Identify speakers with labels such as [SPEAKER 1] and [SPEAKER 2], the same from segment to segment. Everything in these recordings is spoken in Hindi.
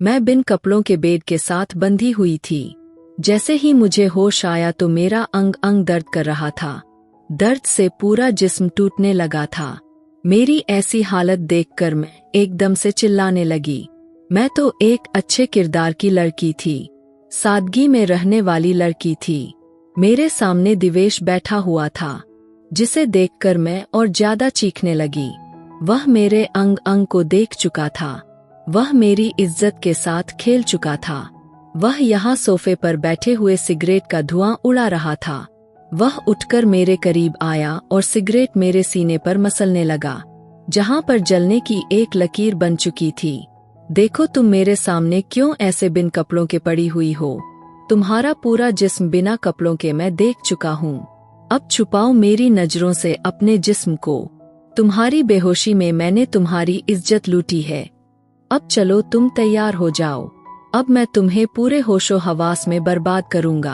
[SPEAKER 1] मैं बिन कपड़ों के बेड के साथ बंधी हुई थी। जैसे ही मुझे होश आया तो मेरा अंग अंग दर्द कर रहा था। दर्द से पूरा जिस्म टूटने लगा था। मेरी ऐसी हालत देखकर मैं एकदम से चिल्लाने लगी। मैं तो एक अच्छे किरदार की लड़की थी, सादगी में रहने वाली लड़की थी। मेरे सामने दिवेश बैठा हुआ था, जिसे देखकर मैं और ज्यादा चीखने लगी। वह मेरे अंग अंग को देख चुका था। वह मेरी इज्जत के साथ खेल चुका था। वह यहाँ सोफे पर बैठे हुए सिगरेट का धुआं उड़ा रहा था। वह उठकर मेरे करीब आया और सिगरेट मेरे सीने पर मसलने लगा, जहाँ पर जलने की एक लकीर बन चुकी थी। देखो, तुम मेरे सामने क्यों ऐसे बिन कपड़ों के पड़ी हुई हो? तुम्हारा पूरा जिस्म बिना कपड़ों के मैं देख चुका हूँ। अब छुपाओ मेरी नजरों से अपने जिस्म को। तुम्हारी बेहोशी में मैंने तुम्हारी इज्जत लूटी है। अब चलो, तुम तैयार हो जाओ। अब मैं तुम्हें पूरे होशो हवास में बर्बाद करूंगा।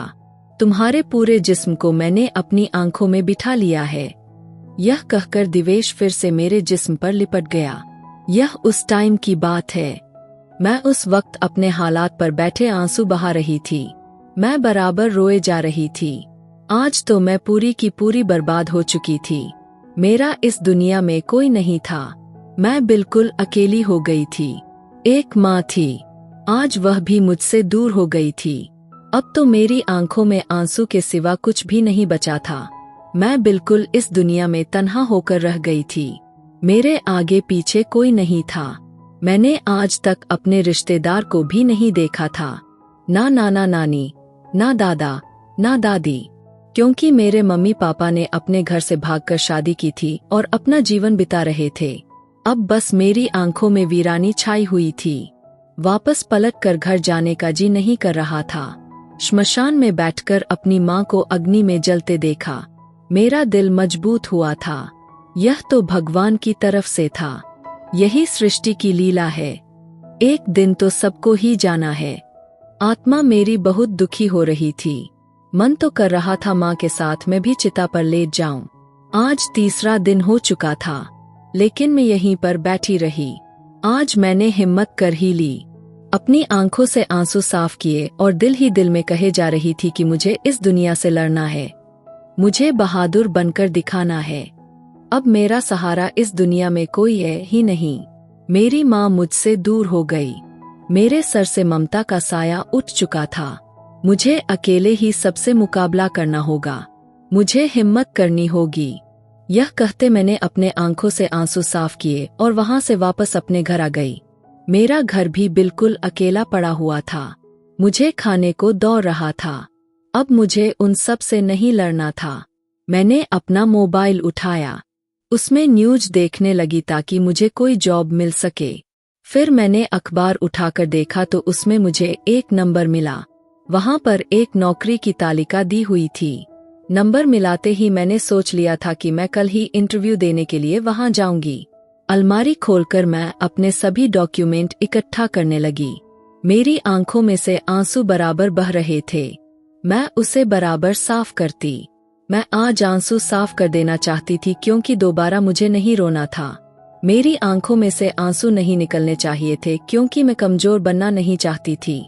[SPEAKER 1] तुम्हारे पूरे जिस्म को मैंने अपनी आंखों में बिठा लिया है। यह कहकर दिवेश फिर से मेरे जिस्म पर लिपट गया। यह उस टाइम की बात है। मैं उस वक्त अपने हालात पर बैठे आंसू बहा रही थी। मैं बराबर रोए जा रही थी। आज तो मैं पूरी की पूरी बर्बाद हो चुकी थी। मेरा इस दुनिया में कोई नहीं था। मैं बिल्कुल अकेली हो गई थी। एक माँ थी, आज वह भी मुझसे दूर हो गई थी। अब तो मेरी आंखों में आंसू के सिवा कुछ भी नहीं बचा था। मैं बिल्कुल इस दुनिया में तन्हा होकर रह गई थी। मेरे आगे पीछे कोई नहीं था। मैंने आज तक अपने रिश्तेदार को भी नहीं देखा था, ना नाना नानी, ना दादा, ना दादी, क्योंकि मेरे मम्मी पापा ने अपने घर से भागकर शादी की थी और अपना जीवन बिता रहे थे। अब बस मेरी आंखों में वीरानी छाई हुई थी। वापस पलटकर घर जाने का जी नहीं कर रहा था। श्मशान में बैठकर अपनी माँ को अग्नि में जलते देखा। मेरा दिल मजबूत हुआ था। यह तो भगवान की तरफ से था। यही सृष्टि की लीला है। एक दिन तो सबको ही जाना है। आत्मा मेरी बहुत दुखी हो रही थी। मन तो कर रहा था माँ के साथ मैं भी चिता पर लेट जाऊं। आज तीसरा दिन हो चुका था, लेकिन मैं यहीं पर बैठी रही। आज मैंने हिम्मत कर ही ली। अपनी आंखों से आंसू साफ किए और दिल ही दिल में कहे जा रही थी कि मुझे इस दुनिया से लड़ना है। मुझे बहादुर बनकर दिखाना है। अब मेरा सहारा इस दुनिया में कोई है ही नहीं। मेरी माँ मुझसे दूर हो गई। मेरे सर से ममता का साया उठ चुका था। मुझे अकेले ही सबसे मुकाबला करना होगा। मुझे हिम्मत करनी होगी। यह कहते मैंने अपने आंखों से आंसू साफ किए और वहां से वापस अपने घर आ गई। मेरा घर भी बिल्कुल अकेला पड़ा हुआ था। मुझे खाने को दौड़ रहा था। अब मुझे उन सब से नहीं लड़ना था। मैंने अपना मोबाइल उठाया। उसमें न्यूज़ देखने लगी ताकि मुझे कोई जॉब मिल सके। फिर मैंने अखबार उठाकर देखा तो उसमें मुझे एक नंबर मिला। वहां पर एक नौकरी की तालिका दी हुई थी। नंबर मिलाते ही मैंने सोच लिया था कि मैं कल ही इंटरव्यू देने के लिए वहां जाऊंगी। अलमारी खोलकर मैं अपने सभी डॉक्यूमेंट इकट्ठा करने लगी। मेरी आंखों में से आंसू बराबर बह रहे थे। मैं उसे बराबर साफ करती। मैं आज आंसू साफ कर देना चाहती थी क्योंकि दोबारा मुझे नहीं रोना था। मेरी आंखों में से आंसू नहीं निकलने चाहिए थे क्योंकि मैं कमजोर बनना नहीं चाहती थी।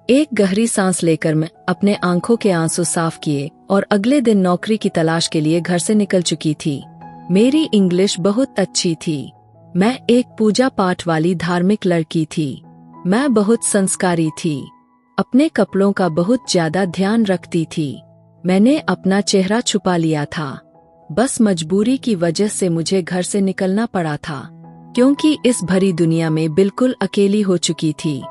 [SPEAKER 1] एक गहरी सांस लेकर मैं अपने आंखों के आंसू साफ किए और अगले दिन नौकरी की तलाश के लिए घर से निकल चुकी थी। मेरी इंग्लिश बहुत अच्छी थी। मैं एक पूजा पाठ वाली धार्मिक लड़की थी। मैं बहुत संस्कारी थी। अपने कपड़ों का बहुत ज्यादा ध्यान रखती थी। मैंने अपना चेहरा छुपा लिया था। बस मजबूरी की वजह से मुझे घर से निकलना पड़ा था, क्योंकि इस भरी दुनिया में बिल्कुल अकेली हो चुकी थी।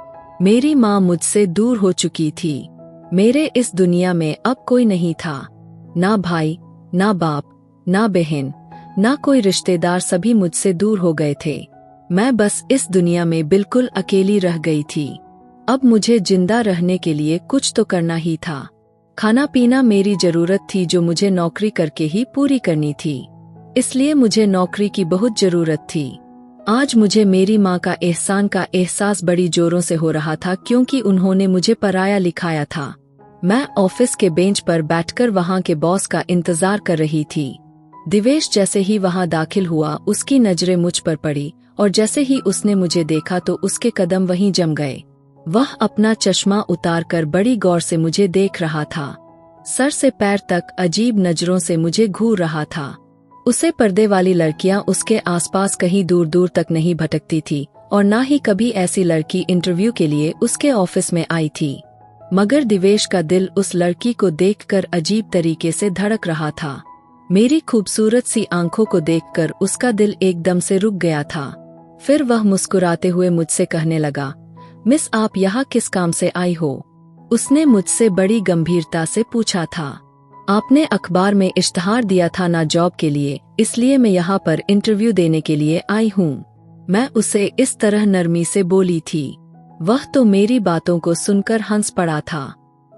[SPEAKER 1] मेरी माँ मुझसे दूर हो चुकी थी। मेरे इस दुनिया में अब कोई नहीं था। ना भाई, ना बाप, ना बहन, ना कोई रिश्तेदार, सभी मुझसे दूर हो गए थे। मैं बस इस दुनिया में बिल्कुल अकेली रह गई थी। अब मुझे जिंदा रहने के लिए कुछ तो करना ही था। खाना पीना मेरी जरूरत थी जो मुझे नौकरी करके ही पूरी करनी थी। इसलिए मुझे नौकरी की बहुत जरूरत थी। आज मुझे मेरी माँ का एहसान का एहसास बड़ी जोरों से हो रहा था क्योंकि उन्होंने मुझे पराया लिखाया था। मैं ऑफिस के बेंच पर बैठकर वहाँ के बॉस का इंतजार कर रही थी। दिवेश जैसे ही वहाँ दाखिल हुआ उसकी नजरें मुझ पर पड़ी और जैसे ही उसने मुझे देखा तो उसके कदम वहीं जम गए। वह अपना चश्मा उतारकर बड़ी गौर से मुझे देख रहा था। सर से पैर तक अजीब नजरों से मुझे घूर रहा था। उसे पर्दे वाली लड़कियां उसके आसपास कहीं दूर दूर तक नहीं भटकती थी और ना ही कभी ऐसी लड़की इंटरव्यू के लिए उसके ऑफिस में आई थी। मगर दिवेश का दिल उस लड़की को देखकर अजीब तरीके से धड़क रहा था। मेरी खूबसूरत सी आंखों को देखकर उसका दिल एकदम से रुक गया था। फिर वह मुस्कुराते हुए मुझसे कहने लगा, मिस आप यहाँ किस काम से आई हो? उसने मुझसे बड़ी गंभीरता से पूछा था। आपने अखबार में इश्तहार दिया था ना जॉब के लिए, इसलिए मैं यहाँ पर इंटरव्यू देने के लिए आई हूँ। मैं उसे इस तरह नरमी से बोली थी। वह तो मेरी बातों को सुनकर हंस पड़ा था।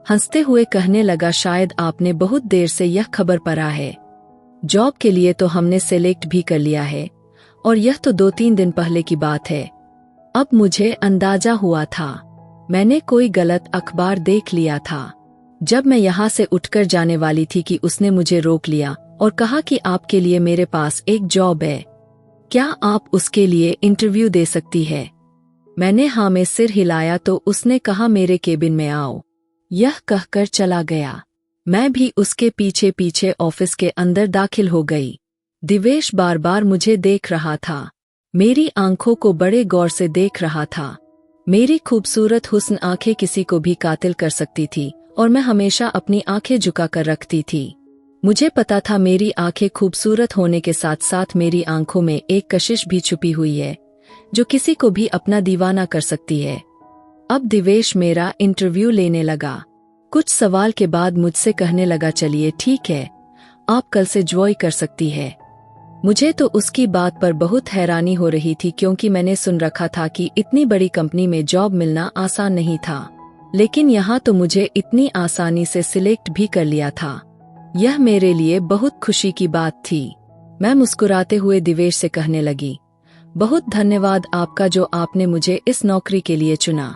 [SPEAKER 1] हंसते हुए कहने लगा, शायद आपने बहुत देर से यह खबर पड़ा है। जॉब के लिए तो हमने सेलेक्ट भी कर लिया है और यह तो 2-3 दिन पहले की बात है। अब मुझे अंदाजा हुआ था, मैंने कोई गलत अखबार देख लिया था। जब मैं यहाँ से उठकर जाने वाली थी कि उसने मुझे रोक लिया और कहा कि आपके लिए मेरे पास एक जॉब है, क्या आप उसके लिए इंटरव्यू दे सकती है? मैंने हाँ में सिर हिलाया तो उसने कहा, मेरे केबिन में आओ। यह कहकर चला गया। मैं भी उसके पीछे पीछे ऑफिस के अंदर दाखिल हो गई। दिवेश बार बार मुझे देख रहा था, मेरी आंखों को बड़े गौर से देख रहा था। मेरी खूबसूरत हुस्न आंखें किसी को भी कातिल कर सकती थी और मैं हमेशा अपनी आंखें झुकाकर रखती थी। मुझे पता था मेरी आंखें खूबसूरत होने के साथ साथ मेरी आंखों में एक कशिश भी छुपी हुई है जो किसी को भी अपना दीवाना कर सकती है। अब दिवेश मेरा इंटरव्यू लेने लगा। कुछ सवाल के बाद मुझसे कहने लगा, चलिए ठीक है, आप कल से ज्वाइन कर सकती है। मुझे तो उसकी बात पर बहुत हैरानी हो रही थी क्योंकि मैंने सुन रखा था कि इतनी बड़ी कंपनी में जॉब मिलना आसान नहीं था, लेकिन यहाँ तो मुझे इतनी आसानी से सिलेक्ट भी कर लिया था। यह मेरे लिए बहुत खुशी की बात थी। मैं मुस्कुराते हुए दिवेश से कहने लगी, बहुत धन्यवाद आपका जो आपने मुझे इस नौकरी के लिए चुना।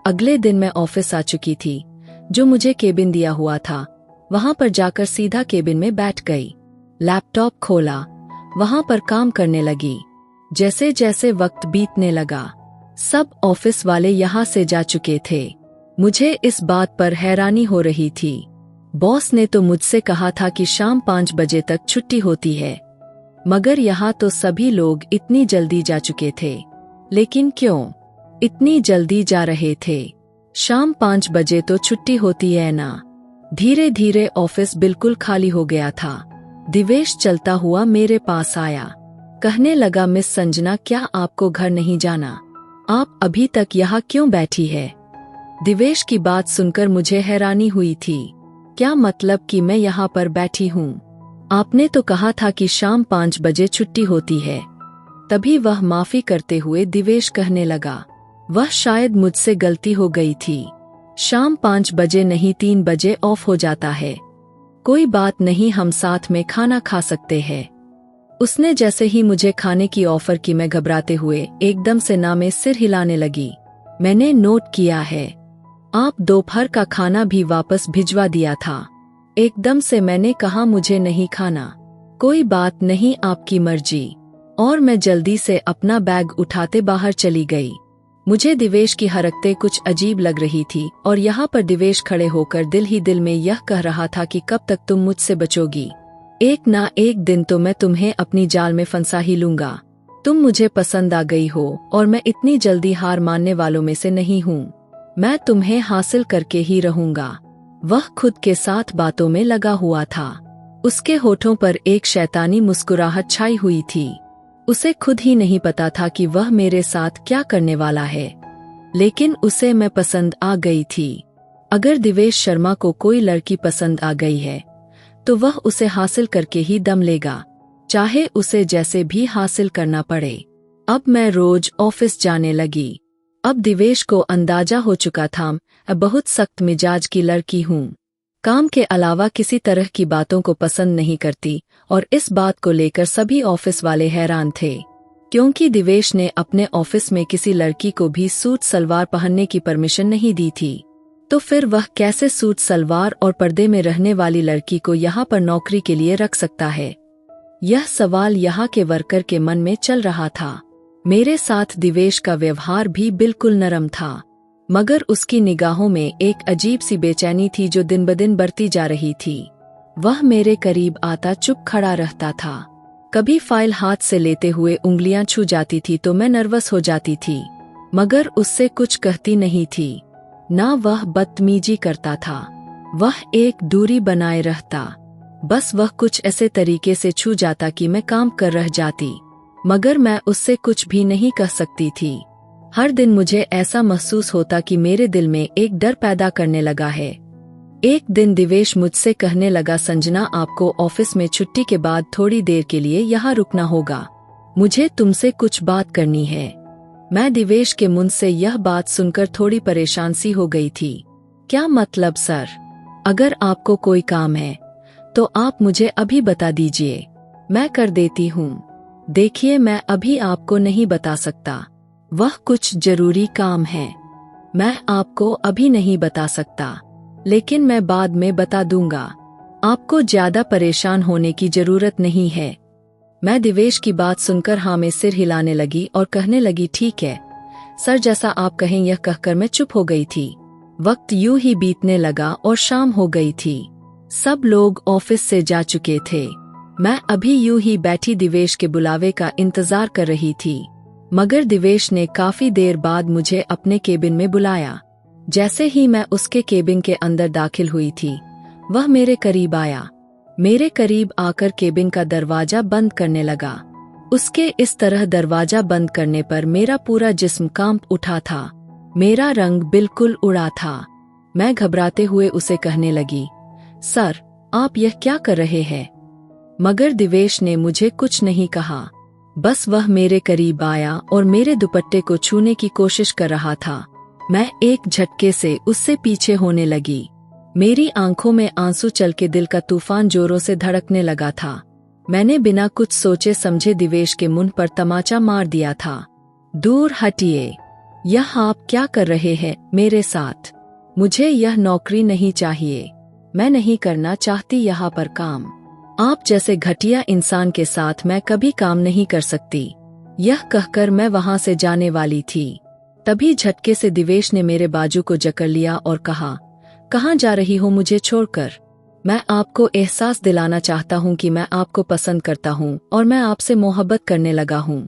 [SPEAKER 1] अगले दिन मैं ऑफिस आ चुकी थी। जो मुझे केबिन दिया हुआ था वहां पर जाकर सीधा केबिन में बैठ गई। लैपटॉप खोला, वहां पर काम करने लगी। जैसे जैसे वक्त बीतने लगा, सब ऑफिस वाले यहाँ से जा चुके थे। मुझे इस बात पर हैरानी हो रही थी। बॉस ने तो मुझसे कहा था कि शाम 5 बजे तक छुट्टी होती है, मगर यहाँ तो सभी लोग इतनी जल्दी जा चुके थे। लेकिन क्यों इतनी जल्दी जा रहे थे? शाम 5 बजे तो छुट्टी होती है ना। धीरे धीरे ऑफिस बिल्कुल खाली हो गया था। दिवेश चलता हुआ मेरे पास आया, कहने लगा, मिस संजना, क्या आपको घर नहीं जाना? आप अभी तक यहाँ क्यों बैठी है? दिवेश की बात सुनकर मुझे हैरानी हुई थी। क्या मतलब कि मैं यहाँ पर बैठी हूँ? आपने तो कहा था कि शाम 5 बजे छुट्टी होती है। तभी वह माफी करते हुए दिवेश कहने लगा, वह शायद मुझसे गलती हो गई थी। शाम 5 बजे नहीं 3 बजे ऑफ हो जाता है। कोई बात नहीं, हम साथ में खाना खा सकते हैं। उसने जैसे ही मुझे खाने की ऑफर की, मैं घबराते हुए एकदम से ना में सिर हिलाने लगी। मैंने नोट किया है, आप दोपहर का खाना भी वापस भिजवा दिया था। एकदम से मैंने कहा, मुझे नहीं खाना। कोई बात नहीं, आपकी मर्जी। और मैं जल्दी से अपना बैग उठाते बाहर चली गई। मुझे दिवेश की हरकतें कुछ अजीब लग रही थी और यहाँ पर दिवेश खड़े होकर दिल ही दिल में यह कह रहा था कि कब तक तुम मुझसे बचोगी? एक ना एक दिन तो मैं तुम्हें अपनी जाल में फंसा ही लूंगा। तुम मुझे पसंद आ गई हो और मैं इतनी जल्दी हार मानने वालों में से नहीं हूँ। मैं तुम्हें हासिल करके ही रहूंगा। वह खुद के साथ बातों में लगा हुआ था। उसके होठों पर एक शैतानी मुस्कुराहट छाई हुई थी। उसे खुद ही नहीं पता था कि वह मेरे साथ क्या करने वाला है, लेकिन उसे मैं पसंद आ गई थी। अगर दिवेश शर्मा को कोई लड़की पसंद आ गई है तो वह उसे हासिल करके ही दम लेगा, चाहे उसे जैसे भी हासिल करना पड़े। अब मैं रोज ऑफिस जाने लगी। अब दिवेश को अंदाजा हो चुका था मैं बहुत सख्त मिजाज की लड़की हूँ। काम के अलावा किसी तरह की बातों को पसंद नहीं करती और इस बात को लेकर सभी ऑफिस वाले हैरान थे, क्योंकि दिवेश ने अपने ऑफिस में किसी लड़की को भी सूट सलवार पहनने की परमिशन नहीं दी थी। तो फिर वह कैसे सूट सलवार और पर्दे में रहने वाली लड़की को यहाँ पर नौकरी के लिए रख सकता है? यह सवाल यहाँ के वर्कर के मन में चल रहा था। मेरे साथ दिवेश का व्यवहार भी बिल्कुल नरम था, मगर उसकी निगाहों में एक अजीब सी बेचैनी थी जो दिन ब दिन बढ़ती जा रही थी। वह मेरे करीब आता चुप खड़ा रहता था। कभी फाइल हाथ से लेते हुए उंगलियां छू जाती थी तो मैं नर्वस हो जाती थी, मगर उससे कुछ कहती नहीं थी। ना वह बदतमीजी करता था, वह एक दूरी बनाए रहता। बस वह कुछ ऐसे तरीके से छू जाता कि मैं काम कर रह जाती, मगर मैं उससे कुछ भी नहीं कह सकती थी। हर दिन मुझे ऐसा महसूस होता कि मेरे दिल में एक डर पैदा करने लगा है। एक दिन दिवेश मुझसे कहने लगा, संजना आपको ऑफिस में छुट्टी के बाद थोड़ी देर के लिए यहाँ रुकना होगा, मुझे तुमसे कुछ बात करनी है। मैं दिवेश के मुंह से यह बात सुनकर थोड़ी परेशान सी हो गई थी। क्या मतलब सर? अगर आपको कोई काम है तो आप मुझे अभी बता दीजिए, मैं कर देती हूँ। देखिए मैं अभी आपको नहीं बता सकता, वह कुछ जरूरी काम है। मैं आपको अभी नहीं बता सकता, लेकिन मैं बाद में बता दूंगा। आपको ज्यादा परेशान होने की जरूरत नहीं है। मैं दिवेश की बात सुनकर हाँ में सिर हिलाने लगी और कहने लगी, ठीक है सर, जैसा आप कहें। यह कहकर मैं चुप हो गई थी। वक्त यूं ही बीतने लगा और शाम हो गई थी। सब लोग ऑफिस से जा चुके थे। मैं अभी यूं ही बैठी दिवेश के बुलावे का इंतजार कर रही थी, मगर दिवेश ने काफी देर बाद मुझे अपने केबिन में बुलाया। जैसे ही मैं उसके केबिन के अंदर दाखिल हुई थी, वह मेरे करीब आया। मेरे करीब आकर केबिन का दरवाजा बंद करने लगा। उसके इस तरह दरवाजा बंद करने पर मेरा पूरा जिस्म कांप उठा था। मेरा रंग बिल्कुल उड़ा था। मैं घबराते हुए उसे कहने लगी, सर आप यह क्या कर रहे हैं? मगर दिवेश ने मुझे कुछ नहीं कहा। बस वह मेरे करीब आया और मेरे दुपट्टे को छूने की कोशिश कर रहा था। मैं एक झटके से उससे पीछे होने लगी। मेरी आंखों में आंसू चल के दिल का तूफान जोरों से धड़कने लगा था। मैंने बिना कुछ सोचे समझे दिवेश के मुंह पर तमाचा मार दिया था। दूर हटिए, यह आप क्या कर रहे हैं मेरे साथ? मुझे यह नौकरी नहीं चाहिए। मैं नहीं करना चाहती यहाँ पर काम। आप जैसे घटिया इंसान के साथ मैं कभी काम नहीं कर सकती। यह कहकर मैं वहां से जाने वाली थी। तभी झटके से दिवेश ने मेरे बाजू को जकड़ लिया और कहा, कहाँ जा रही हो मुझे छोड़कर? मैं आपको एहसास दिलाना चाहता हूँ कि मैं आपको पसंद करता हूँ और मैं आपसे मोहब्बत करने लगा हूँ।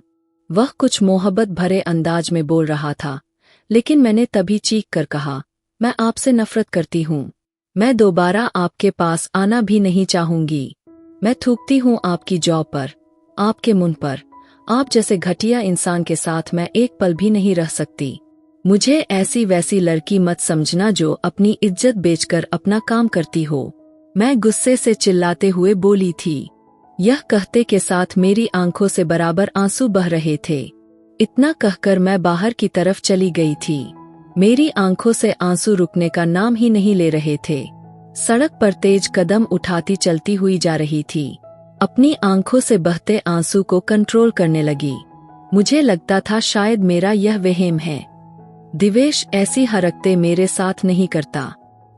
[SPEAKER 1] वह कुछ मोहब्बत भरे अंदाज में बोल रहा था, लेकिन मैंने तभी चीख कर कहा, मैं आपसे नफरत करती हूँ। मैं दोबारा आपके पास आना भी नहीं चाहूंगी। मैं थूकती हूँ आपकी जॉब पर, आपके मुंह पर। आप जैसे घटिया इंसान के साथ मैं एक पल भी नहीं रह सकती। मुझे ऐसी वैसी लड़की मत समझना जो अपनी इज्जत बेचकर अपना काम करती हो। मैं गुस्से से चिल्लाते हुए बोली थी। यह कहते के साथ मेरी आंखों से बराबर आंसू बह रहे थे। इतना कहकर मैं बाहर की तरफ चली गई थी। मेरी आंखों से आंसू रुकने का नाम ही नहीं ले रहे थे। सड़क पर तेज कदम उठाती चलती हुई जा रही थी। अपनी आंखों से बहते आंसू को कंट्रोल करने लगी। मुझे लगता था शायद मेरा यह वहम है। दिवेश ऐसी हरकतें मेरे साथ नहीं करता,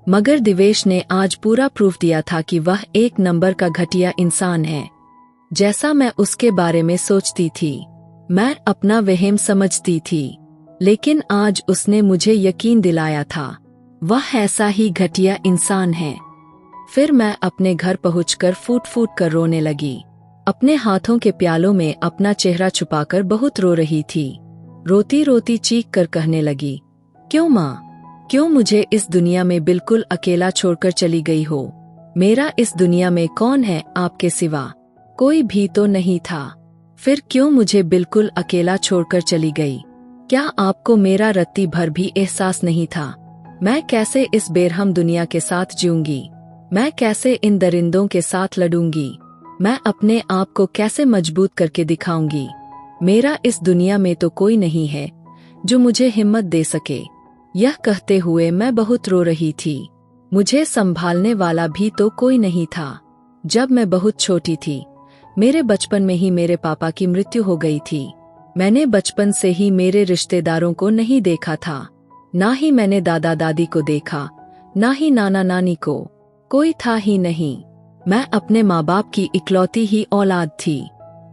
[SPEAKER 1] मगर दिवेश ने आज पूरा प्रूफ दिया था कि वह एक नंबर का घटिया इंसान है। जैसा मैं उसके बारे में सोचती थी, मैं अपना वहम समझती थी, लेकिन आज उसने मुझे यकीन दिलाया था वह ऐसा ही घटिया इंसान है। फिर मैं अपने घर पहुंचकर फूट फूट कर रोने लगी। अपने हाथों के प्यालों में अपना चेहरा छुपाकर बहुत रो रही थी। रोती रोती चीख कर कहने लगी, क्यों माँ, क्यों मुझे इस दुनिया में बिल्कुल अकेला छोड़कर चली गई हो? मेरा इस दुनिया में कौन है आपके सिवा? कोई भी तो नहीं था। फिर क्यों मुझे बिल्कुल अकेला छोड़कर चली गई? क्या आपको मेरा रत्ती भर भी एहसास नहीं था? मैं कैसे इस बेरहम दुनिया के साथ जीऊंगी? मैं कैसे इन दरिंदों के साथ लड़ूंगी? मैं अपने आप को कैसे मजबूत करके दिखाऊंगी? मेरा इस दुनिया में तो कोई नहीं है जो मुझे हिम्मत दे सके। यह कहते हुए मैं बहुत रो रही थी। मुझे संभालने वाला भी तो कोई नहीं था। जब मैं बहुत छोटी थी, मेरे बचपन में ही मेरे पापा की मृत्यु हो गई थी। मैंने बचपन से ही मेरे रिश्तेदारों को नहीं देखा था। ना ही मैंने दादा दादी को देखा, ना ही नाना नानी को। कोई था ही नहीं। मैं अपने माँ बाप की इकलौती ही औलाद थी।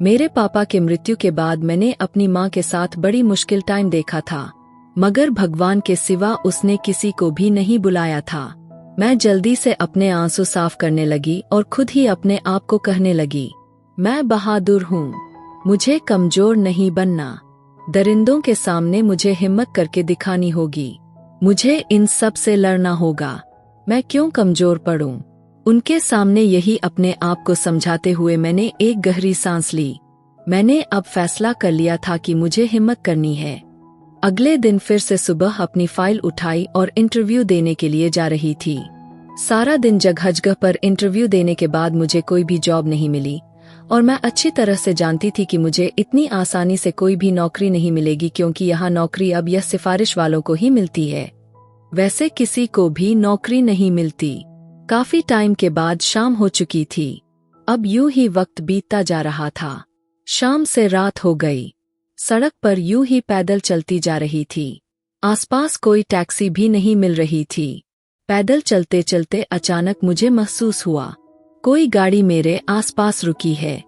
[SPEAKER 1] मेरे पापा के मृत्यु के बाद मैंने अपनी माँ के साथ बड़ी मुश्किल टाइम देखा था। मगर भगवान के सिवा उसने किसी को भी नहीं बुलाया था। मैं जल्दी से अपने आंसू साफ करने लगी और खुद ही अपने आप को कहने लगी, मैं बहादुर हूँ, मुझे कमजोर नहीं बनना। दरिंदों के सामने मुझे हिम्मत करके दिखानी होगी, मुझे इन सब से लड़ना होगा। मैं क्यों कमजोर पड़ूं? उनके सामने यही अपने आप को समझाते हुए मैंने एक गहरी सांस ली। मैंने अब फैसला कर लिया था कि मुझे हिम्मत करनी है। अगले दिन फिर से सुबह अपनी फाइल उठाई और इंटरव्यू देने के लिए जा रही थी। सारा दिन जगह जगह पर इंटरव्यू देने के बाद मुझे कोई भी जॉब नहीं मिली और मैं अच्छी तरह से जानती थी कि मुझे इतनी आसानी से कोई भी नौकरी नहीं मिलेगी, क्योंकि यहाँ नौकरी अब यह सिफारिश वालों को ही मिलती है, वैसे किसी को भी नौकरी नहीं मिलती। काफी टाइम के बाद शाम हो चुकी थी। अब यूं ही वक्त बीतता जा रहा था। शाम से रात हो गई। सड़क पर यूं ही पैदल चलती जा रही थी। आसपास कोई टैक्सी भी नहीं मिल रही थी। पैदल चलते चलते अचानक मुझे महसूस हुआ कोई गाड़ी मेरे आसपास रुकी है।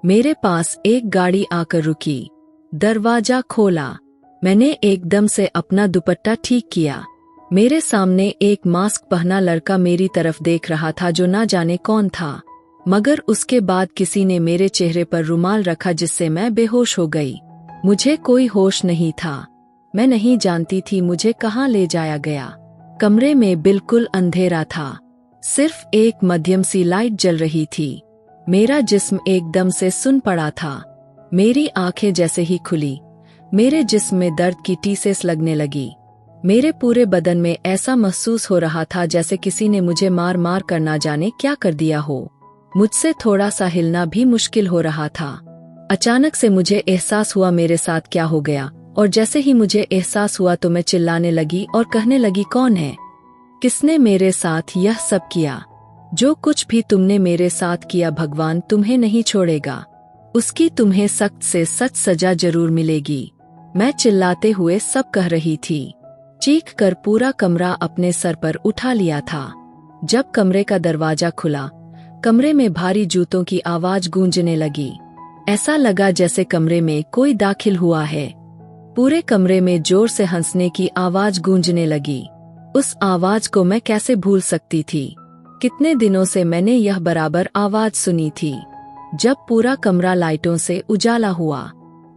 [SPEAKER 1] मेरे पास एक गाड़ी आकर रुकी। दरवाजा खोला। मैंने एकदम से अपना दुपट्टा ठीक किया। मेरे सामने एक मास्क पहना लड़का मेरी तरफ देख रहा था, जो ना जाने कौन था, मगर उसके बाद किसी ने मेरे चेहरे पर रुमाल रखा जिससे मैं बेहोश हो गई। मुझे कोई होश नहीं था। मैं नहीं जानती थी मुझे कहाँ ले जाया गया। कमरे में बिल्कुल अंधेरा था। सिर्फ एक मध्यम सी लाइट जल रही थी। मेरा जिस्म एकदम से सुन पड़ा था। मेरी आंखें जैसे ही खुली, मेरे जिस्म में दर्द की टीसेस लगने लगी। मेरे पूरे बदन में ऐसा महसूस हो रहा था जैसे किसी ने मुझे मार मार कर ना जाने क्या कर दिया हो। मुझसे थोड़ा सा हिलना भी मुश्किल हो रहा था। अचानक से मुझे एहसास हुआ मेरे साथ क्या हो गया, और जैसे ही मुझे एहसास हुआ तो मैं चिल्लाने लगी और कहने लगी, कौन है? किसने मेरे साथ यह सब किया? जो कुछ भी तुमने मेरे साथ किया, भगवान तुम्हें नहीं छोड़ेगा। उसकी तुम्हें सख्त से सख्त सजा जरूर मिलेगी। मैं चिल्लाते हुए सब कह रही थी। चीख कर पूरा कमरा अपने सर पर उठा लिया था। जब कमरे का दरवाजा खुला, कमरे में भारी जूतों की आवाज गूंजने लगी। ऐसा लगा जैसे कमरे में कोई दाखिल हुआ है। पूरे कमरे में जोर से हंसने की आवाज गूंजने लगी। उस आवाज को मैं कैसे भूल सकती थी? कितने दिनों से मैंने यह बराबर आवाज सुनी थी। जब पूरा कमरा लाइटों से उजाला हुआ,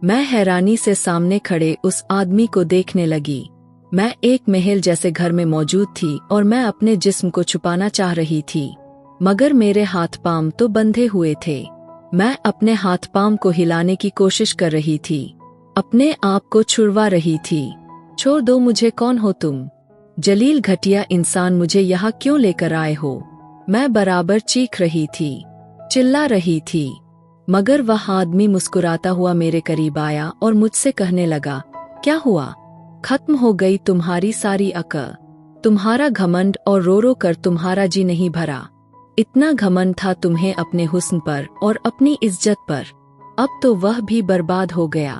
[SPEAKER 1] मैं हैरानी से सामने खड़े उस आदमी को देखने लगी। मैं एक महल जैसे घर में मौजूद थी और मैं अपने जिस्म को छुपाना चाह रही थी, मगर मेरे हाथ पांव तो बंधे हुए थे। मैं अपने हाथ पांव को हिलाने की कोशिश कर रही थी, अपने आप को छुड़वा रही थी। छोड़ दो मुझे, कौन हो तुम? जलील घटिया इंसान, मुझे यहाँ क्यों लेकर आए हो? मैं बराबर चीख रही थी, चिल्ला रही थी, मगर वह आदमी मुस्कुराता हुआ मेरे करीब आया और मुझसे कहने लगा, क्या हुआ? खत्म हो गई तुम्हारी सारी अकल, तुम्हारा घमंड, और रो रो कर तुम्हारा जी नहीं भरा। इतना घमंड था तुम्हें अपने हुस्न पर और अपनी इज्जत पर, अब तो वह भी बर्बाद हो गया।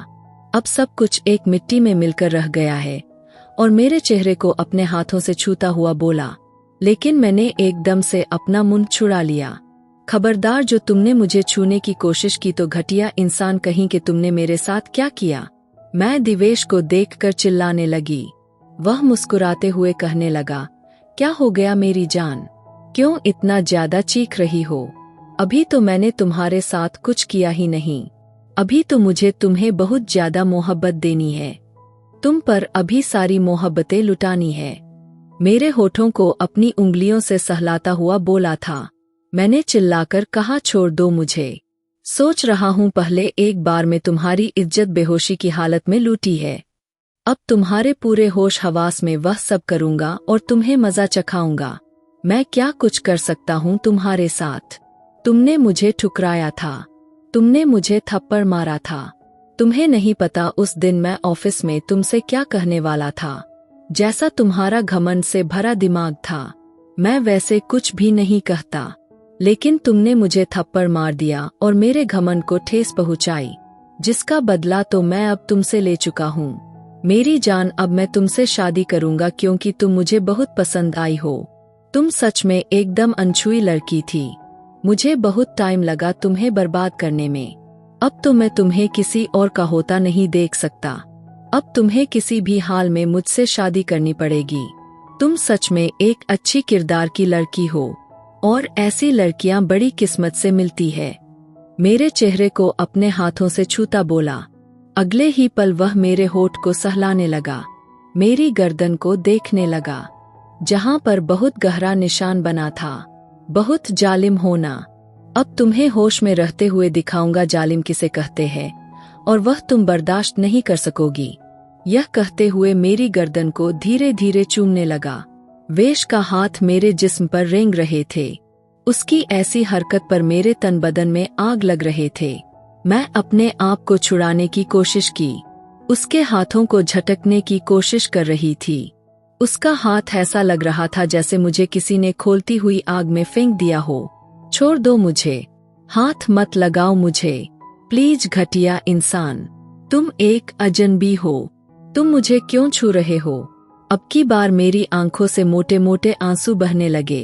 [SPEAKER 1] अब सब कुछ एक मिट्टी में मिलकर रह गया है। और मेरे चेहरे को अपने हाथों से छूता हुआ बोला, लेकिन मैंने एकदम से अपना मुंह छुड़ा लिया। खबरदार, जो तुमने मुझे छूने की कोशिश की तो घटिया इंसान कहीं कि तुमने मेरे साथ क्या किया? मैं दिवेश को देखकर चिल्लाने लगी। वह मुस्कुराते हुए कहने लगा, क्या हो गया मेरी जान? क्यों इतना ज्यादा चीख रही हो? अभी तो मैंने तुम्हारे साथ कुछ किया ही नहीं। अभी तो मुझे तुम्हें बहुत ज्यादा मोहब्बत देनी है। तुम पर अभी सारी मोहब्बतें लुटानी है। मेरे होठों को अपनी उंगलियों से सहलाता हुआ बोला था। मैंने चिल्लाकर कहा, छोड़ दो मुझे। सोच रहा हूँ पहले एक बार में तुम्हारी इज्जत बेहोशी की हालत में लूटी है। अब तुम्हारे पूरे होश हवास में वह सब करूँगा और तुम्हें मजा चखाऊंगा। मैं क्या कुछ कर सकता हूँ तुम्हारे साथ? तुमने मुझे ठुकराया था, तुमने मुझे थप्पड़ मारा था। तुम्हें नहीं पता उस दिन मैं ऑफिस में तुमसे क्या कहने वाला था। जैसा तुम्हारा घमंड से भरा दिमाग था, मैं वैसे कुछ भी नहीं कहता, लेकिन तुमने मुझे थप्पड़ मार दिया और मेरे घमंड को ठेस पहुंचाई, जिसका बदला तो मैं अब तुमसे ले चुका हूँ। मेरी जान, अब मैं तुमसे शादी करूंगा क्योंकि तुम मुझे बहुत पसंद आई हो। तुम सच में एकदम अनछुई लड़की थी। मुझे बहुत टाइम लगा तुम्हें बर्बाद करने में। अब तो मैं तुम्हें किसी और का होता नहीं देख सकता। अब तुम्हें किसी भी हाल में मुझसे शादी करनी पड़ेगी। तुम सच में एक अच्छी किरदार की लड़की हो और ऐसी लड़कियां बड़ी किस्मत से मिलती है। मेरे चेहरे को अपने हाथों से छूता बोला। अगले ही पल वह मेरे होठ को सहलाने लगा, मेरी गर्दन को देखने लगा, जहां पर बहुत गहरा निशान बना था। बहुत जालिम होना। अब तुम्हें होश में रहते हुए दिखाऊंगा जालिम किसे कहते हैं, और वह तुम बर्दाश्त नहीं कर सकोगी। यह कहते हुए मेरी गर्दन को धीरे धीरे चूमने लगा। वेश का हाथ मेरे जिस्म पर रेंग रहे थे। उसकी ऐसी हरकत पर मेरे तन बदन में आग लग रहे थे। मैं अपने आप को छुड़ाने की कोशिश की, उसके हाथों को झटकने की कोशिश कर रही थी। उसका हाथ ऐसा लग रहा था जैसे मुझे किसी ने खोलती हुई आग में फेंक दिया हो। छोड़ दो मुझे, हाथ मत लगाओ मुझे, प्लीज घटिया इंसान। तुम एक अजनबी हो, तुम मुझे क्यों छू रहे हो? अब की बार मेरी आंखों से मोटे मोटे आंसू बहने लगे।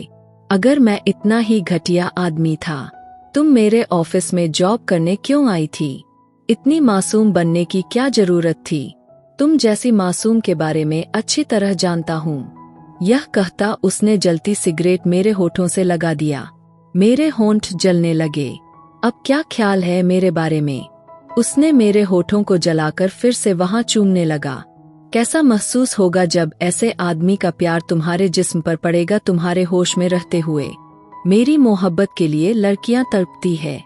[SPEAKER 1] अगर मैं इतना ही घटिया आदमी था, तुम मेरे ऑफिस में जॉब करने क्यों आई थी? इतनी मासूम बनने की क्या जरूरत थी? तुम जैसी मासूम के बारे में अच्छी तरह जानता हूँ। यह कहता उसने जलती सिगरेट मेरे होठों से लगा दिया। मेरे होंठ जलने लगे। अब क्या ख्याल है मेरे बारे में? उसने मेरे होठों को जलाकर फिर से वहां चूमने लगा। कैसा महसूस होगा जब ऐसे आदमी का प्यार तुम्हारे जिस्म पर पड़ेगा तुम्हारे होश में रहते हुए? मेरी मोहब्बत के लिए लड़कियां तड़पती है।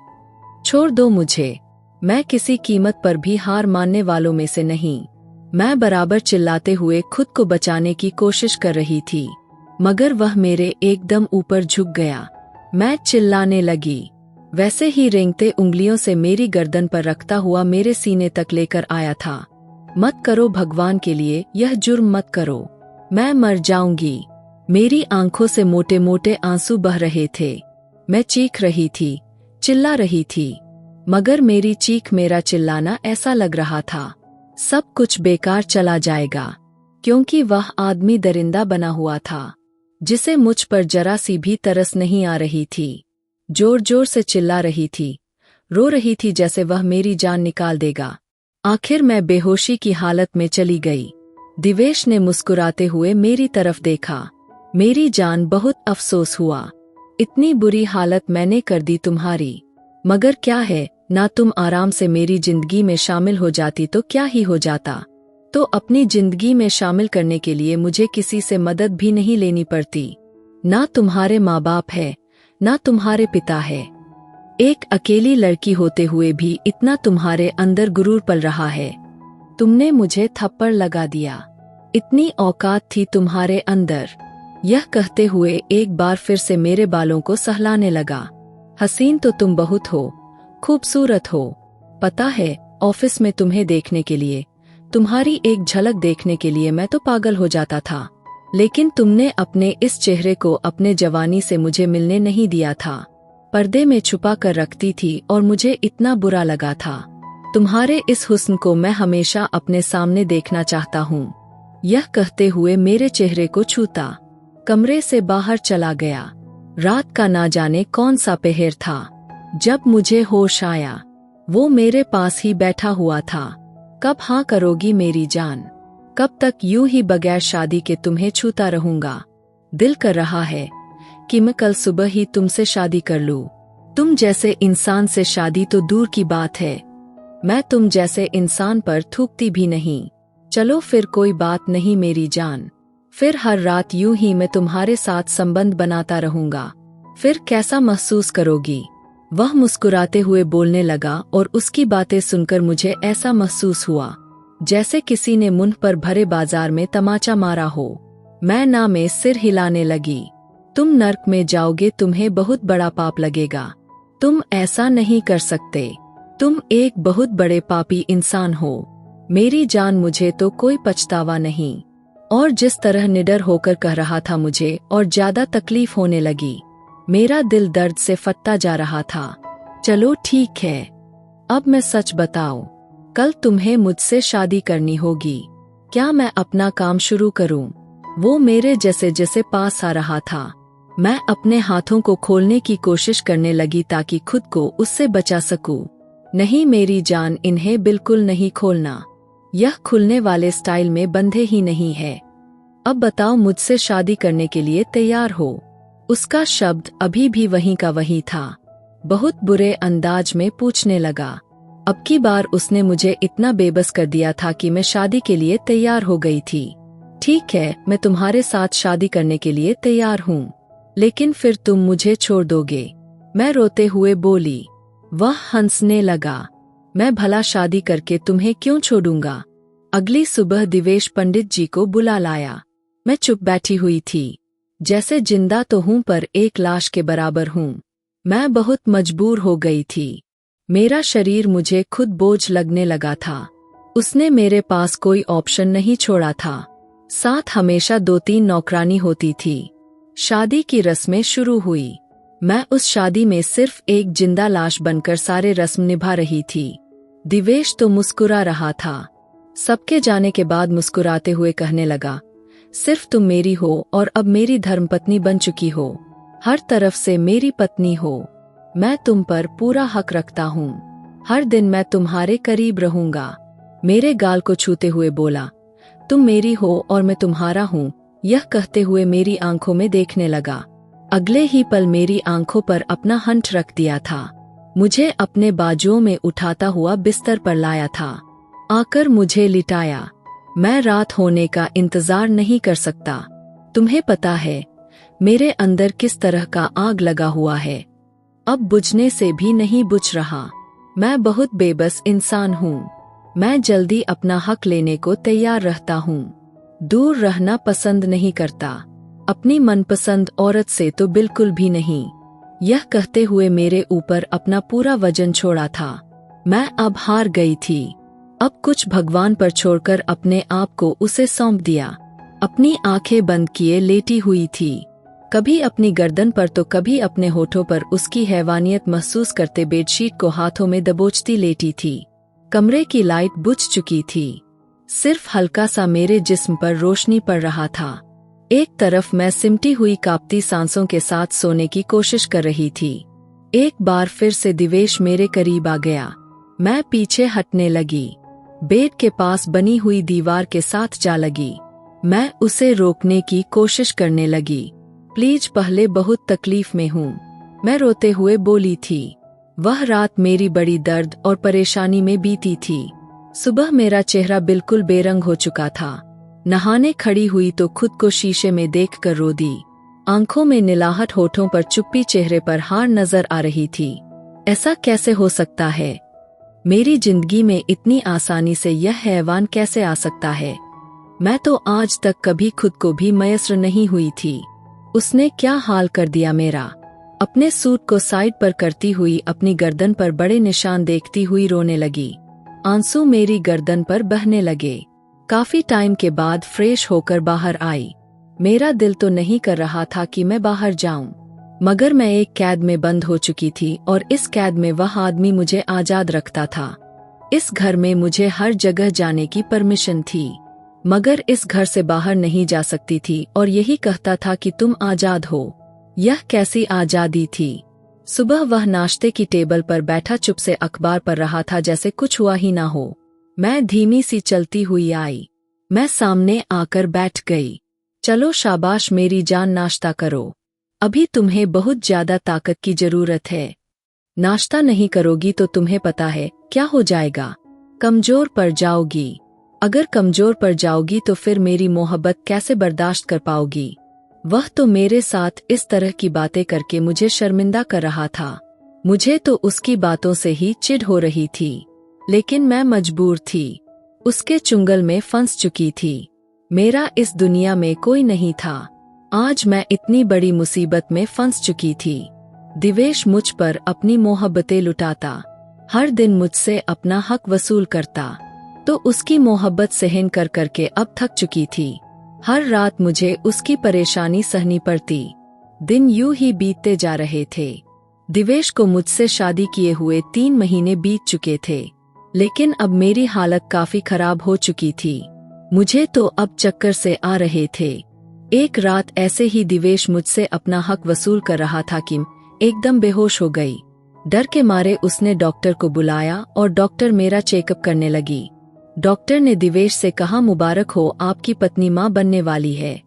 [SPEAKER 1] छोड़ दो मुझे, मैं किसी कीमत पर भी हार मानने वालों में से नहीं। मैं बराबर चिल्लाते हुए खुद को बचाने की कोशिश कर रही थी, मगर वह मेरे एकदम ऊपर झुक गया। मैं चिल्लाने लगी। वैसे ही रेंगते उंगलियों से मेरी गर्दन पर रखता हुआ मेरे सीने तक लेकर आया था। मत करो भगवान के लिए, यह जुर्म मत करो, मैं मर जाऊंगी। मेरी आंखों से मोटे मोटे आंसू बह रहे थे। मैं चीख रही थी, चिल्ला रही थी, मगर मेरी चीख मेरा चिल्लाना ऐसा लग रहा था सब कुछ बेकार चला जाएगा, क्योंकि वह आदमी दरिंदा बना हुआ था, जिसे मुझ पर जरा सी भी तरस नहीं आ रही थी। जोर जोर से चिल्ला रही थी, रो रही थी जैसे वह मेरी जान निकाल देगा। आखिर मैं बेहोशी की हालत में चली गई। दिवेश ने मुस्कुराते हुए मेरी तरफ देखा। मेरी जान, बहुत अफसोस हुआ, इतनी बुरी हालत मैंने कर दी तुम्हारी। मगर क्या है, ना तुम आराम से मेरी जिंदगी में शामिल हो जाती तो क्या ही हो जाता। तो अपनी जिंदगी में शामिल करने के लिए मुझे किसी से मदद भी नहीं लेनी पड़ती। ना तुम्हारे माँ बाप है, ना तुम्हारे पिता है। एक अकेली लड़की होते हुए भी इतना तुम्हारे अंदर गुरूर पल रहा है। तुमने मुझे थप्पड़ लगा दिया, इतनी औकात थी तुम्हारे अंदर। यह कहते हुए एक बार फिर से मेरे बालों को सहलाने लगा। हसीन तो तुम बहुत हो, खूबसूरत हो। पता है, ऑफिस में तुम्हें देखने के लिए, तुम्हारी एक झलक देखने के लिए मैं तो पागल हो जाता था। लेकिन तुमने अपने इस चेहरे को अपने जवानी से मुझे मिलने नहीं दिया था। पर्दे में छुपा कर रखती थी और मुझे इतना बुरा लगा था। तुम्हारे इस हुस्न को मैं हमेशा अपने सामने देखना चाहता हूँ। यह कहते हुए मेरे चेहरे को छूता कमरे से बाहर चला गया। रात का ना जाने कौन सा पहर था। जब मुझे होश आया, वो मेरे पास ही बैठा हुआ था। कब हाँ करोगी मेरी जान? कब तक यूं ही बगैर शादी के तुम्हें छूता रहूंगा? दिल कर रहा है कि मैं कल सुबह ही तुमसे शादी कर लूं। तुम जैसे इंसान से शादी तो दूर की बात है, मैं तुम जैसे इंसान पर थूकती भी नहीं। चलो फिर कोई बात नहीं मेरी जान, फिर हर रात यूं ही मैं तुम्हारे साथ संबंध बनाता रहूंगा। फिर कैसा महसूस करोगी? वह मुस्कुराते हुए बोलने लगा और उसकी बातें सुनकर मुझे ऐसा महसूस हुआ जैसे किसी ने मुंह पर भरे बाजार में तमाचा मारा हो। मैं ना में सिर हिलाने लगी। तुम नर्क में जाओगे, तुम्हें बहुत बड़ा पाप लगेगा। तुम ऐसा नहीं कर सकते, तुम एक बहुत बड़े पापी इंसान हो। मेरी जान, मुझे तो कोई पछतावा नहीं। और जिस तरह निडर होकर कह रहा था मुझे और ज्यादा तकलीफ होने लगी। मेरा दिल दर्द से फटता जा रहा था। चलो ठीक है, अब मैं सच बताऊं, कल तुम्हें मुझसे शादी करनी होगी। क्या मैं अपना काम शुरू करूं? वो मेरे जैसे जैसे पास आ रहा था। मैं अपने हाथों को खोलने की कोशिश करने लगी ताकि खुद को उससे बचा सकूं। नहीं मेरी जान, इन्हें बिल्कुल नहीं खोलना। यह खुलने वाले स्टाइल में बंधे ही नहीं है। अब बताओ, मुझसे शादी करने के लिए तैयार हो? उसका शब्द अभी भी वहीं का वहीं था। बहुत बुरे अंदाज में पूछने लगा। अब की बार उसने मुझे इतना बेबस कर दिया था कि मैं शादी के लिए तैयार हो गई थी। ठीक है, मैं तुम्हारे साथ शादी करने के लिए तैयार हूँ, लेकिन फिर तुम मुझे छोड़ दोगे? मैं रोते हुए बोली। वह हंसने लगा। मैं भला शादी करके तुम्हें क्यों छोड़ूंगा? अगली सुबह दिवेश पंडित जी को बुला लाया। मैं चुप बैठी हुई थी, जैसे जिंदा तो हूं पर एक लाश के बराबर हूं। मैं बहुत मजबूर हो गई थी। मेरा शरीर मुझे खुद बोझ लगने लगा था। उसने मेरे पास कोई ऑप्शन नहीं छोड़ा था। साथ हमेशा 2-3 नौकरानी होती थी। शादी की रस्में शुरू हुई। मैं उस शादी में सिर्फ एक जिंदा लाश बनकर सारे रस्म निभा रही थी। दिवेश तो मुस्कुरा रहा था। सबके जाने के बाद मुस्कुराते हुए कहने लगा, सिर्फ तुम मेरी हो और अब मेरी धर्मपत्नी बन चुकी हो। हर तरफ से मेरी पत्नी हो। मैं तुम पर पूरा हक रखता हूँ। हर दिन मैं तुम्हारे करीब रहूंगा। मेरे गाल को छूते हुए बोला, तुम मेरी हो और मैं तुम्हारा हूँ। यह कहते हुए मेरी आंखों में देखने लगा। अगले ही पल मेरी आंखों पर अपना हंठ रख दिया था। मुझे अपने बाजुओं में उठाता हुआ बिस्तर पर लाया था। आकर मुझे लिटाया। मैं रात होने का इंतजार नहीं कर सकता। तुम्हें पता है मेरे अंदर किस तरह का आग लगा हुआ है। अब बुझने से भी नहीं बुझ रहा। मैं बहुत बेबस इंसान हूँ। मैं जल्दी अपना हक लेने को तैयार रहता हूँ। दूर रहना पसंद नहीं करता। अपनी मनपसंद औरत से तो बिल्कुल भी नहीं। यह कहते हुए मेरे ऊपर अपना पूरा वजन छोड़ा था। मैं अब हार गई थी। अब कुछ भगवान पर छोड़कर अपने आप को उसे सौंप दिया। अपनी आंखें बंद किए लेटी हुई थी। कभी अपनी गर्दन पर तो कभी अपने होठों पर उसकी हैवानियत महसूस करते बेडशीट को हाथों में दबोचती लेटी थी। कमरे की लाइट बुझ चुकी थी। सिर्फ हल्का सा मेरे जिस्म पर रोशनी पड़ रहा था। एक तरफ मैं सिमटी हुई कांपती सांसों के साथ सोने की कोशिश कर रही थी। एक बार फिर से दिवेश मेरे करीब आ गया। मैं पीछे हटने लगी। बेड के पास बनी हुई दीवार के साथ जा लगी। मैं उसे रोकने की कोशिश करने लगी। प्लीज, पहले बहुत तकलीफ में हूँ, मैं रोते हुए बोली थी। वह रात मेरी बड़ी दर्द और परेशानी में बीती थी। सुबह मेरा चेहरा बिल्कुल बेरंग हो चुका था। नहाने खड़ी हुई तो खुद को शीशे में देखकर रो दी। आंखों में निलाहट, होठों पर चुप्पी, चेहरे पर हार नजर आ रही थी। ऐसा कैसे हो सकता है? मेरी जिंदगी में इतनी आसानी से यह हैवान कैसे आ सकता है? मैं तो आज तक कभी खुद को भी मयसर नहीं हुई थी। उसने क्या हाल कर दिया मेरा। अपने सूट को साइड पर करती हुई अपनी गर्दन पर बड़े निशान देखती हुई रोने लगी। आंसू मेरी गर्दन पर बहने लगे। काफी टाइम के बाद फ्रेश होकर बाहर आई। मेरा दिल तो नहीं कर रहा था कि मैं बाहर जाऊं, मगर मैं एक कैद में बंद हो चुकी थी और इस कैद में वह आदमी मुझे आजाद रखता था। इस घर में मुझे हर जगह जाने की परमिशन थी, मगर इस घर से बाहर नहीं जा सकती थी और यही कहता था कि तुम आजाद हो। यह कैसी आजादी थी? सुबह वह नाश्ते की टेबल पर बैठा चुप से अखबार पढ़ रहा था, जैसे कुछ हुआ ही ना हो। मैं धीमी सी चलती हुई आई। मैं सामने आकर बैठ गई। चलो शाबाश मेरी जान, नाश्ता करो। अभी तुम्हें बहुत ज्यादा ताकत की जरूरत है। नाश्ता नहीं करोगी तो तुम्हें पता है क्या हो जाएगा? कमजोर पड़ जाओगी। अगर कमजोर पड़ जाओगी तो फिर मेरी मोहब्बत कैसे बर्दाश्त कर पाओगी? वह तो मेरे साथ इस तरह की बातें करके मुझे शर्मिंदा कर रहा था। मुझे तो उसकी बातों से ही चिढ़ हो रही थी, लेकिन मैं मजबूर थी। उसके चुंगल में फंस चुकी थी। मेरा इस दुनिया में कोई नहीं था। आज मैं इतनी बड़ी मुसीबत में फंस चुकी थी। दिवेश मुझ पर अपनी मोहब्बतें लुटाता, हर दिन मुझसे अपना हक वसूल करता, तो उसकी मोहब्बत सहन कर करके अब थक चुकी थी। हर रात मुझे उसकी परेशानी सहनी पड़ती। दिन यूं ही बीतते जा रहे थे। दिवेश को मुझसे शादी किए हुए 3 महीने बीत चुके थे, लेकिन अब मेरी हालत काफी खराब हो चुकी थी। मुझे तो अब चक्कर से आ रहे थे। एक रात ऐसे ही दिवेश मुझसे अपना हक वसूल कर रहा था कि एकदम बेहोश हो गई। डर के मारे उसने डॉक्टर को बुलाया और डॉक्टर मेरा चेकअप करने लगी। डॉक्टर ने दिवेश से कहा, मुबारक हो, आपकी पत्नी मां बनने वाली है।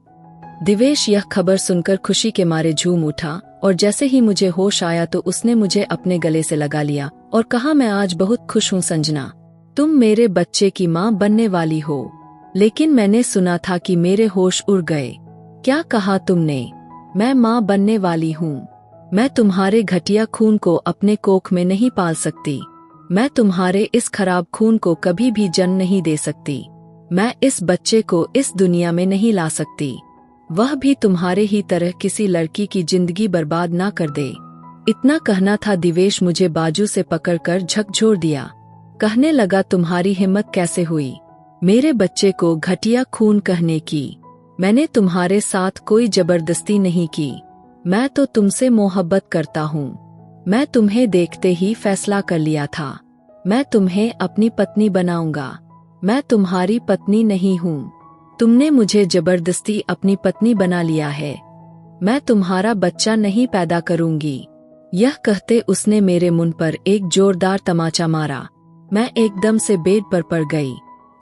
[SPEAKER 1] दिवेश यह खबर सुनकर खुशी के मारे झूम उठा और जैसे ही मुझे होश आया तो उसने मुझे अपने गले से लगा लिया और कहा, मैं आज बहुत खुश हूँ संजना, तुम मेरे बच्चे की मां बनने वाली हो। लेकिन मैंने सुना था कि मेरे होश उड़ गए। क्या कहा तुमने? मैं मां बनने वाली हूँ। मैं तुम्हारे घटिया खून को अपने कोख में नहीं पाल सकती। मैं तुम्हारे इस खराब खून को कभी भी जन्म नहीं दे सकती। मैं इस बच्चे को इस दुनिया में नहीं ला सकती, वह भी तुम्हारे ही तरह किसी लड़की की जिंदगी बर्बाद ना कर दे। इतना कहना था, दिवेश मुझे बाजू से पकड़कर झकझोर दिया। कहने लगा, तुम्हारी हिम्मत कैसे हुई मेरे बच्चे को घटिया खून कहने की? मैंने तुम्हारे साथ कोई जबरदस्ती नहीं की। मैं तो तुमसे मोहब्बत करता हूँ। मैं तुम्हें देखते ही फैसला कर लिया था, मैं तुम्हें अपनी पत्नी बनाऊंगा। मैं तुम्हारी पत्नी नहीं हूँ, तुमने मुझे जबरदस्ती अपनी पत्नी बना लिया है। मैं तुम्हारा बच्चा नहीं पैदा करूंगी। यह कहते उसने मेरे मुंह पर एक जोरदार तमाचा मारा। मैं एकदम से बेड पर पड़ गई।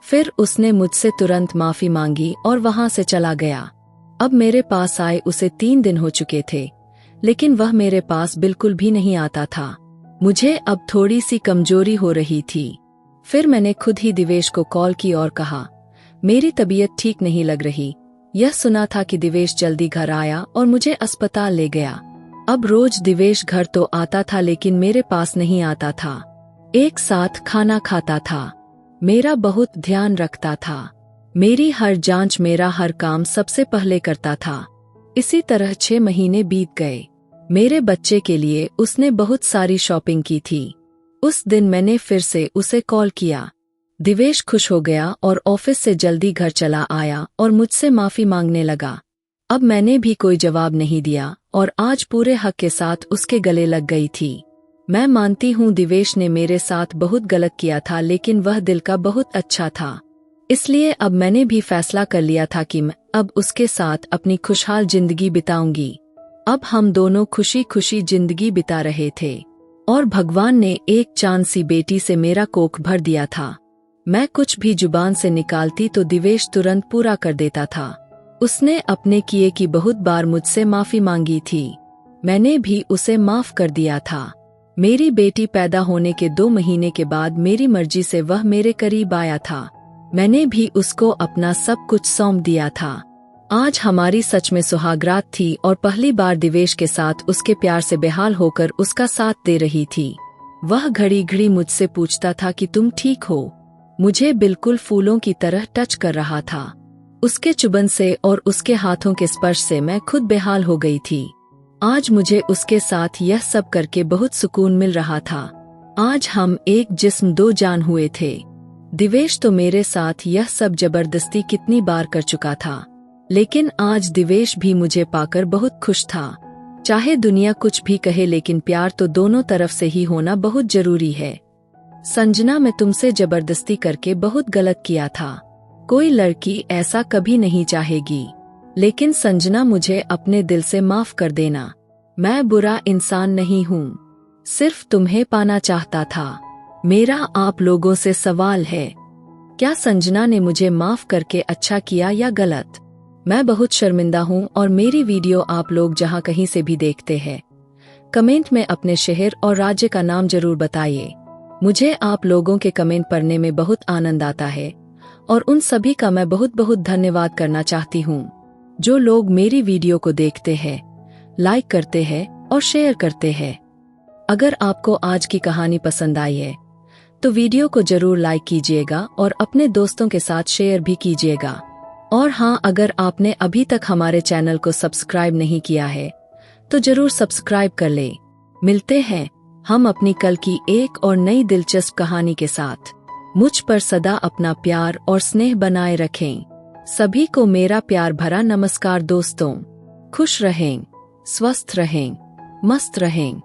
[SPEAKER 1] फिर उसने मुझसे तुरंत माफी मांगी और वहां से चला गया। अब मेरे पास आए उसे 3 दिन हो चुके थे, लेकिन वह मेरे पास बिल्कुल भी नहीं आता था। मुझे अब थोड़ी सी कमजोरी हो रही थी। फिर मैंने खुद ही दिवेश को कॉल की और कहा, मेरी तबीयत ठीक नहीं लग रही। यह सुना था कि दिवेश जल्दी घर आया और मुझे अस्पताल ले गया। अब रोज दिवेश घर तो आता था लेकिन मेरे पास नहीं आता था। एक साथ खाना खाता था, मेरा बहुत ध्यान रखता था, मेरी हर जांच, मेरा हर काम सबसे पहले करता था। इसी तरह 6 महीने बीत गए। मेरे बच्चे के लिए उसने बहुत सारी शॉपिंग की थी। उस दिन मैंने फिर से उसे कॉल किया। दिवेश खुश हो गया और ऑफिस से जल्दी घर चला आया और मुझसे माफी मांगने लगा। अब मैंने भी कोई जवाब नहीं दिया और आज पूरे हक के साथ उसके गले लग गई थी। मैं मानती हूँ दिवेश ने मेरे साथ बहुत गलत किया था, लेकिन वह दिल का बहुत अच्छा था। इसलिए अब मैंने भी फैसला कर लिया था कि मैं अब उसके साथ अपनी खुशहाल जिंदगी बिताऊंगी। अब हम दोनों खुशी खुशी जिंदगी बिता रहे थे और भगवान ने एक चांद सी बेटी से मेरा कोख भर दिया था। मैं कुछ भी जुबान से निकालती तो दिवेश तुरंत पूरा कर देता था। उसने अपने किए की बहुत बार मुझसे माफी मांगी थी, मैंने भी उसे माफ कर दिया था। मेरी बेटी पैदा होने के 2 महीने के बाद मेरी मर्जी से वह मेरे करीब आया था। मैंने भी उसको अपना सब कुछ सौंप दिया था। आज हमारी सच में सुहागरात थी और पहली बार दिवेश के साथ उसके प्यार से बेहाल होकर उसका साथ दे रही थी। वह घड़ी घड़ी मुझसे पूछता था कि तुम ठीक हो। मुझे बिल्कुल फूलों की तरह टच कर रहा था। उसके चुबन से और उसके हाथों के स्पर्श से मैं खुद बेहाल हो गई थी। आज मुझे उसके साथ यह सब करके बहुत सुकून मिल रहा था। आज हम एक जिस्म 2 जान हुए थे। दिवेश तो मेरे साथ यह सब जबरदस्ती कितनी बार कर चुका था, लेकिन आज दिवेश भी मुझे पाकर बहुत खुश था। चाहे दुनिया कुछ भी कहे, लेकिन प्यार तो दोनों तरफ से ही होना बहुत जरूरी है। संजना, मैं तुमसे जबरदस्ती करके बहुत गलत किया था। कोई लड़की ऐसा कभी नहीं चाहेगी, लेकिन संजना मुझे अपने दिल से माफ कर देना। मैं बुरा इंसान नहीं हूँ, सिर्फ तुम्हें पाना चाहता था। मेरा आप लोगों से सवाल है, क्या संजना ने मुझे माफ करके अच्छा किया या गलत? मैं बहुत शर्मिंदा हूँ और मेरी वीडियो आप लोग जहाँ कहीं से भी देखते हैं, कमेंट में अपने शहर और राज्य का नाम जरूर बताइए। मुझे आप लोगों के कमेंट पढ़ने में बहुत आनंद आता है और उन सभी का मैं बहुत बहुत धन्यवाद करना चाहती हूँ जो लोग मेरी वीडियो को देखते हैं, लाइक करते हैं और शेयर करते हैं। अगर आपको आज की कहानी पसंद आई है तो वीडियो को जरूर लाइक कीजिएगा और अपने दोस्तों के साथ शेयर भी कीजिएगा। और हाँ, अगर आपने अभी तक हमारे चैनल को सब्सक्राइब नहीं किया है तो जरूर सब्सक्राइब कर ले। मिलते हैं हम अपनी कल की एक और नई दिलचस्प कहानी के साथ। मुझ पर सदा अपना प्यार और स्नेह बनाए रखें। सभी को मेरा प्यार भरा नमस्कार दोस्तों। खुश रहें, स्वस्थ रहें, मस्त रहें।